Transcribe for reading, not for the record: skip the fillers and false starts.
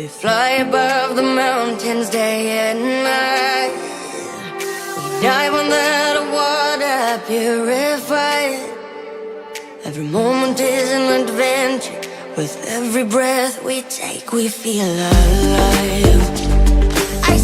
fly above the mountains day and night. We dive under the water purified. Every moment is an adventure. With every breath we take, we feel alive. I